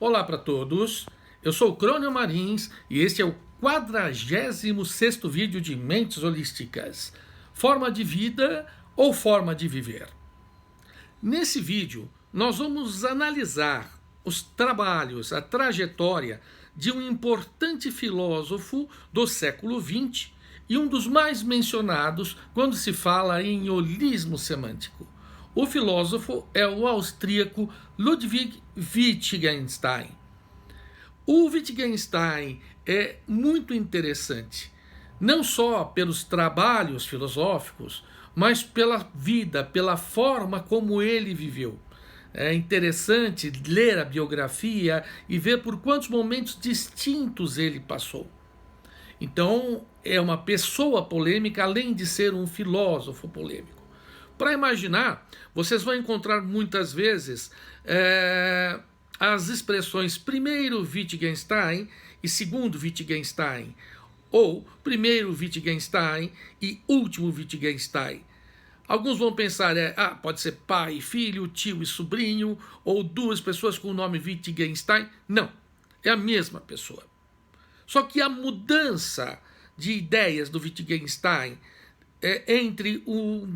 Olá para todos, eu sou o Crônio Marins e este é o 46º vídeo de Mentes Holísticas, forma de vida ou forma de viver. Nesse vídeo, nós vamos analisar os trabalhos, a trajetória de um importante filósofo do século XX e um dos mais mencionados quando se fala em holismo semântico. O filósofo é o austríaco Ludwig Wittgenstein. O Wittgenstein é muito interessante, não só pelos trabalhos filosóficos, mas pela vida, pela forma como ele viveu. É interessante ler a biografia e ver por quantos momentos distintos ele passou. Então, é uma pessoa polêmica, além de ser um filósofo polêmico. Para imaginar, vocês vão encontrar muitas vezes as expressões primeiro Wittgenstein e segundo Wittgenstein, ou primeiro Wittgenstein e último Wittgenstein. Alguns vão pensar, pode ser pai, filho, tio e sobrinho, ou duas pessoas com o nome Wittgenstein. Não, é a mesma pessoa. Só que a mudança de ideias do Wittgenstein entre o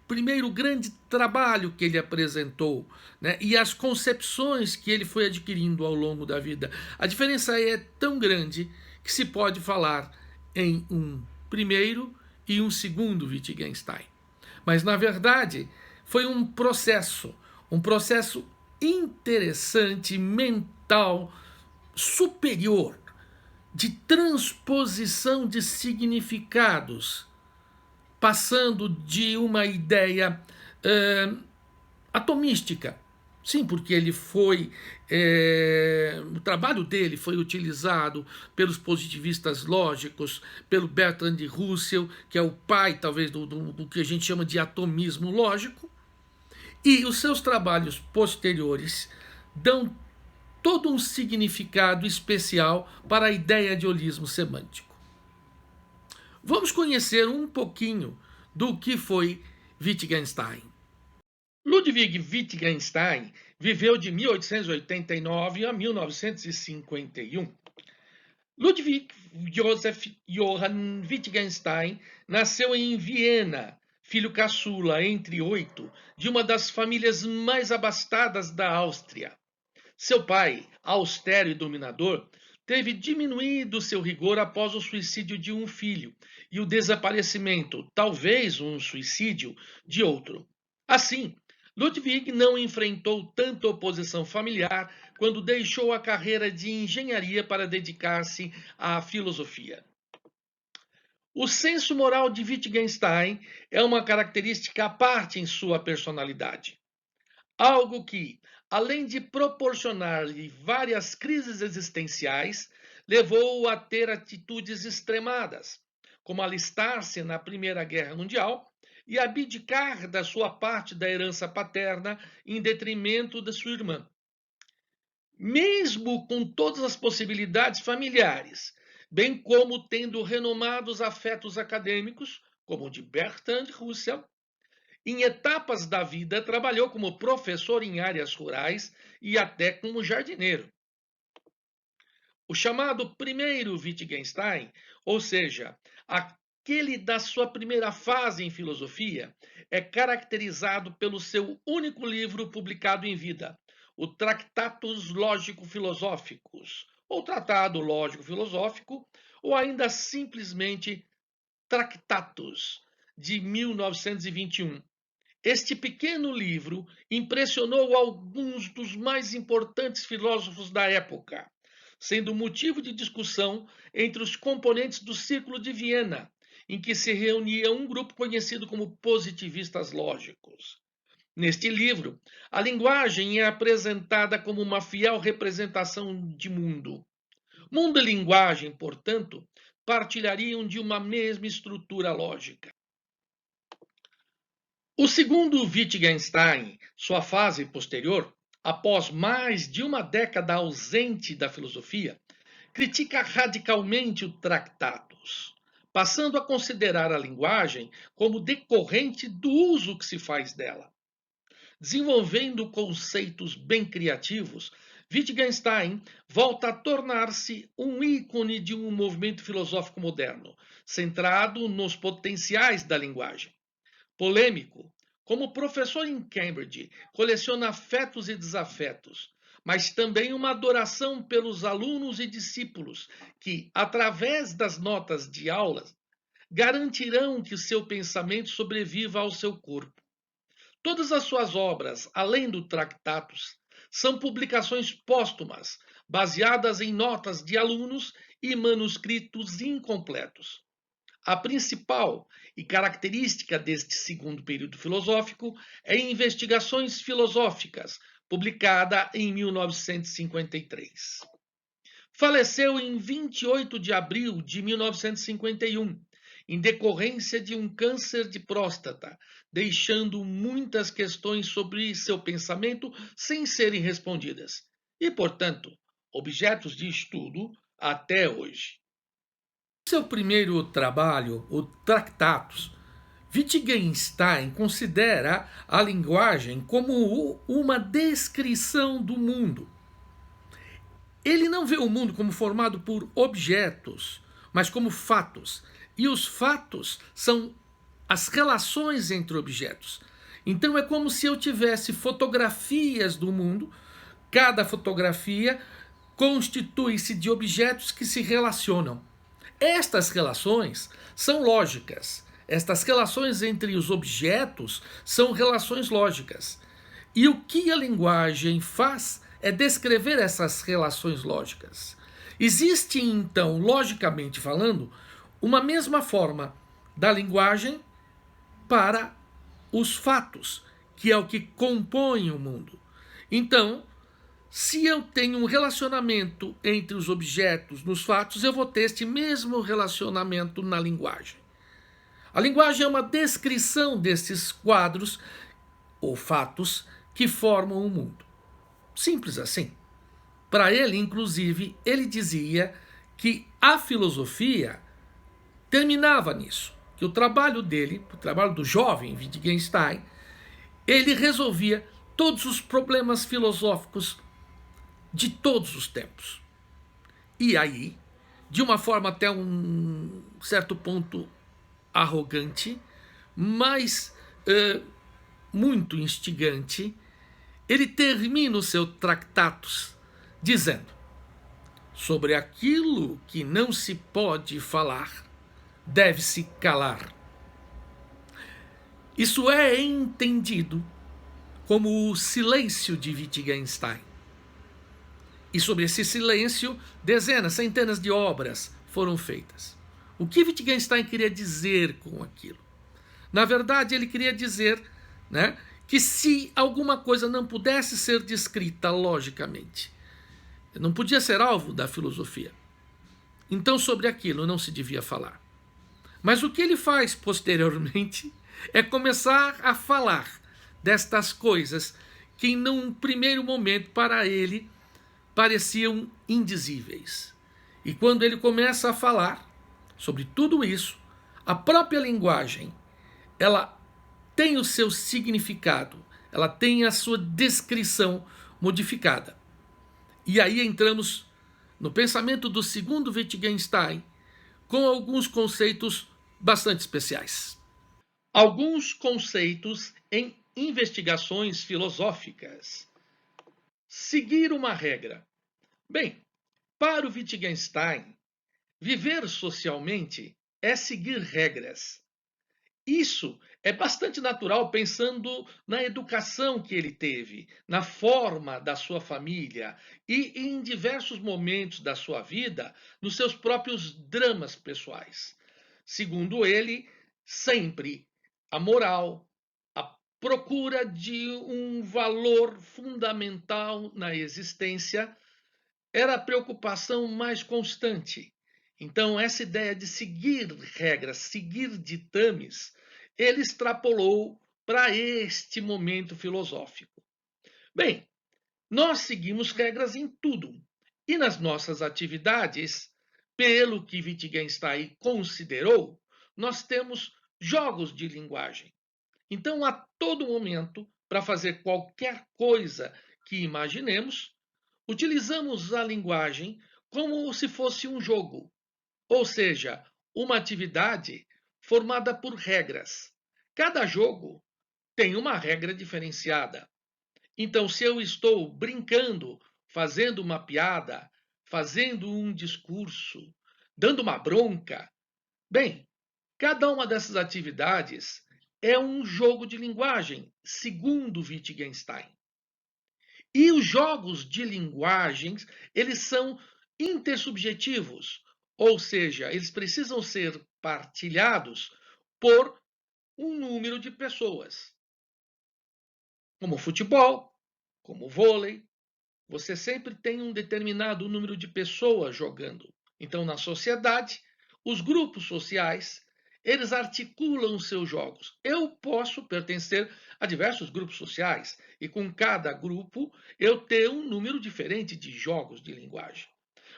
primeiro grande trabalho que ele apresentou, né, e as concepções que ele foi adquirindo ao longo da vida. A diferença é tão grande que se pode falar em um primeiro e um segundo Wittgenstein. Mas, na verdade, foi um processo interessante, mental, superior, de transposição de significados, passando de uma ideia atomística. Sim, porque ele foi. O trabalho dele foi utilizado pelos positivistas lógicos, pelo Bertrand Russell, que é o pai, talvez, do que a gente chama de atomismo lógico, e os seus trabalhos posteriores dão todo um significado especial para a ideia de holismo semântico. Vamos conhecer um pouquinho do que foi Wittgenstein. Ludwig Wittgenstein viveu de 1889 a 1951. Ludwig Joseph Johann Wittgenstein nasceu em Viena, filho caçula entre 8, de uma das famílias mais abastadas da Áustria. Seu pai, austero e dominador, teve diminuído seu rigor após o suicídio de um filho e o desaparecimento, talvez um suicídio, de outro. Assim, Ludwig não enfrentou tanta oposição familiar quando deixou a carreira de engenharia para dedicar-se à filosofia. O senso moral de Wittgenstein é uma característica à parte em sua personalidade. Algo que, além de proporcionar-lhe várias crises existenciais, levou-o a ter atitudes extremadas, como alistar-se na Primeira Guerra Mundial e abdicar da sua parte da herança paterna em detrimento de sua irmã. Mesmo com todas as possibilidades familiares, bem como tendo renomados afetos acadêmicos, como o de Bertrand Russell, em etapas da vida trabalhou como professor em áreas rurais e até como jardineiro. O chamado primeiro Wittgenstein, ou seja, aquele da sua primeira fase em filosofia, é caracterizado pelo seu único livro publicado em vida, o Tractatus Lógico-Filosóficos, ou Tratado Lógico-Filosófico, ou ainda simplesmente Tractatus, de 1921. Este pequeno livro impressionou alguns dos mais importantes filósofos da época, sendo motivo de discussão entre os componentes do Círculo de Viena, em que se reunia um grupo conhecido como positivistas lógicos. Neste livro, a linguagem é apresentada como uma fiel representação de mundo. Mundo e linguagem, portanto, partilhariam de uma mesma estrutura lógica. O segundo Wittgenstein, sua fase posterior, após mais de uma década ausente da filosofia, critica radicalmente o Tractatus, passando a considerar a linguagem como decorrente do uso que se faz dela. Desenvolvendo conceitos bem criativos, Wittgenstein volta a tornar-se um ícone de um movimento filosófico moderno, centrado nos potenciais da linguagem. Polêmico, como professor em Cambridge, coleciona afetos e desafetos, mas também uma adoração pelos alunos e discípulos que, através das notas de aulas, garantirão que seu pensamento sobreviva ao seu corpo. Todas as suas obras, além do Tractatus, são publicações póstumas, baseadas em notas de alunos e manuscritos incompletos. A principal e característica deste segundo período filosófico é Investigações Filosóficas, publicada em 1953. Faleceu em 28 de abril de 1951, em decorrência de um câncer de próstata, deixando muitas questões sobre seu pensamento sem serem respondidas e, portanto, objetos de estudo até hoje. Seu primeiro trabalho, o Tractatus, Wittgenstein considera a linguagem como uma descrição do mundo. Ele não vê o mundo como formado por objetos, mas como fatos. E os fatos são as relações entre objetos. Então é como se eu tivesse fotografias do mundo, cada fotografia constitui-se de objetos que se relacionam. Estas relações são lógicas. Estas relações entre os objetos são relações lógicas. E o que a linguagem faz é descrever essas relações lógicas. Existe, então, logicamente falando, uma mesma forma da linguagem para os fatos, que é o que compõe o mundo. Então, se eu tenho um relacionamento entre os objetos nos fatos, eu vou ter este mesmo relacionamento na linguagem. A linguagem é uma descrição desses quadros ou fatos que formam o mundo. Simples assim. Para ele, inclusive, ele dizia que a filosofia terminava nisso, que o trabalho dele, o trabalho do jovem Wittgenstein, ele resolvia todos os problemas filosóficos de todos os tempos. E aí, de uma forma até um certo ponto arrogante, mas muito instigante, ele termina o seu Tractatus dizendo: sobre aquilo que não se pode falar, deve-se calar. Isso é entendido como o silêncio de Wittgenstein. E sobre esse silêncio, dezenas, centenas de obras foram feitas. O que Wittgenstein queria dizer com aquilo? Na verdade, ele queria dizer, né, que se alguma coisa não pudesse ser descrita logicamente, não podia ser alvo da filosofia, então sobre aquilo não se devia falar. Mas o que ele faz posteriormente é começar a falar destas coisas que, num primeiro momento, para ele, pareciam indizíveis. E quando ele começa a falar sobre tudo isso, a própria linguagem, ela tem o seu significado, ela tem a sua descrição modificada. E aí entramos no pensamento do segundo Wittgenstein, com alguns conceitos bastante especiais. Alguns conceitos em investigações filosóficas. Seguir uma regra. Bem, para o Wittgenstein, viver socialmente é seguir regras. Isso é bastante natural pensando na educação que ele teve, na forma da sua família e em diversos momentos da sua vida, nos seus próprios dramas pessoais. Segundo ele, sempre a moral, a procura de um valor fundamental na existência era a preocupação mais constante. Então, essa ideia de seguir regras, seguir ditames, ele extrapolou para este momento filosófico. Bem, nós seguimos regras em tudo. E nas nossas atividades, pelo que Wittgenstein considerou, nós temos jogos de linguagem. Então, a todo momento, para fazer qualquer coisa que imaginemos, utilizamos a linguagem como se fosse um jogo, ou seja, uma atividade formada por regras. Cada jogo tem uma regra diferenciada. Então, se eu estou brincando, fazendo uma piada, fazendo um discurso, dando uma bronca, bem, cada uma dessas atividades é um jogo de linguagem, segundo Wittgenstein. E os jogos de linguagens, eles são intersubjetivos, ou seja, eles precisam ser partilhados por um número de pessoas. Como futebol, como vôlei, você sempre tem um determinado número de pessoas jogando. Então, na sociedade, os grupos sociais, eles articulam seus jogos. Eu posso pertencer a diversos grupos sociais e com cada grupo eu ter um número diferente de jogos de linguagem.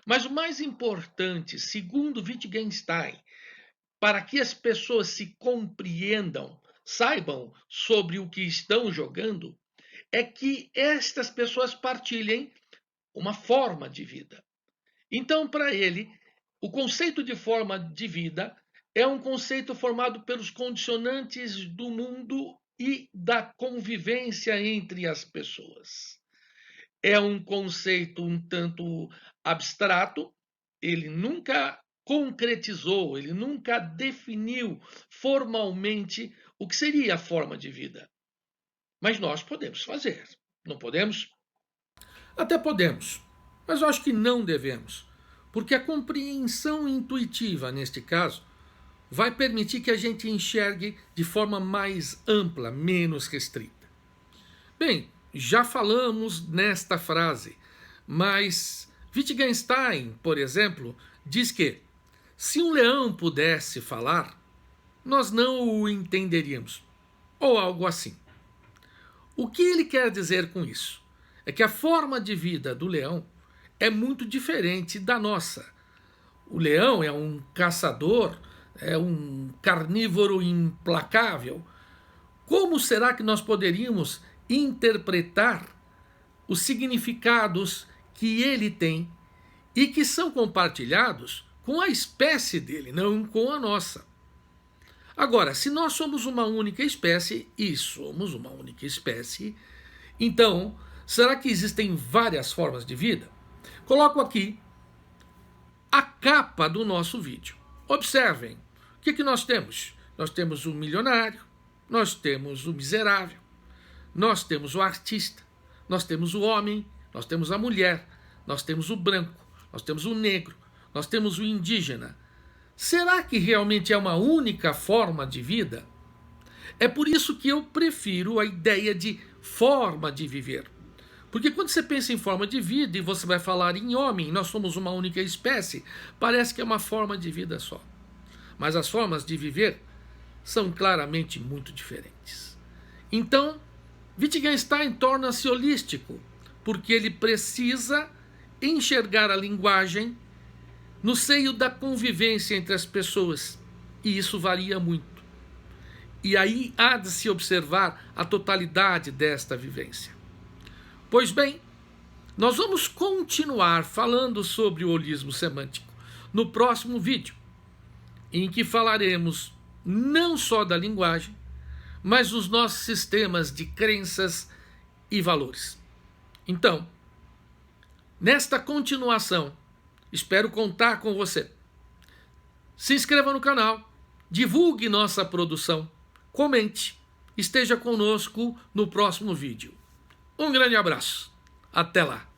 Mas o mais importante, segundo Wittgenstein, para que as pessoas se compreendam, saibam sobre o que estão jogando, é que estas pessoas partilhem uma forma de vida. Então, para ele, o conceito de forma de vida é um conceito formado pelos condicionantes do mundo e da convivência entre as pessoas. É um conceito um tanto abstrato, ele nunca concretizou, ele nunca definiu formalmente o que seria a forma de vida. Mas nós podemos fazer, não podemos? Até podemos, mas eu acho que não devemos, porque a compreensão intuitiva, neste caso, vai permitir que a gente enxergue de forma mais ampla, menos restrita. Bem, já falamos nesta frase, mas Wittgenstein, por exemplo, diz que se um leão pudesse falar, nós não o entenderíamos, ou algo assim. O que ele quer dizer com isso? É que a forma de vida do leão é muito diferente da nossa. O leão é um caçador, é um carnívoro implacável. Como será que nós poderíamos interpretar os significados que ele tem e que são compartilhados com a espécie dele, não com a nossa? Agora, se nós somos uma única espécie, e somos uma única espécie, então, será que existem várias formas de vida? Coloco aqui a capa do nosso vídeo. Observem, o que nós temos? Nós temos o milionário, nós temos o miserável, nós temos o artista, nós temos o homem, nós temos a mulher, nós temos o branco, nós temos o negro, nós temos o indígena. Será que realmente é uma única forma de vida? É por isso que eu prefiro a ideia de forma de viver. Porque quando você pensa em forma de vida e você vai falar em homem, nós somos uma única espécie, parece que é uma forma de vida só. Mas as formas de viver são claramente muito diferentes. Então, Wittgenstein torna-se holístico, porque ele precisa enxergar a linguagem no seio da convivência entre as pessoas, e isso varia muito. E aí há de se observar a totalidade desta vivência. Pois bem, nós vamos continuar falando sobre o holismo semântico no próximo vídeo, em que falaremos não só da linguagem, mas dos nossos sistemas de crenças e valores. Então, nesta continuação, espero contar com você. Se inscreva no canal, divulgue nossa produção, comente, esteja conosco no próximo vídeo. Um grande abraço. Até lá.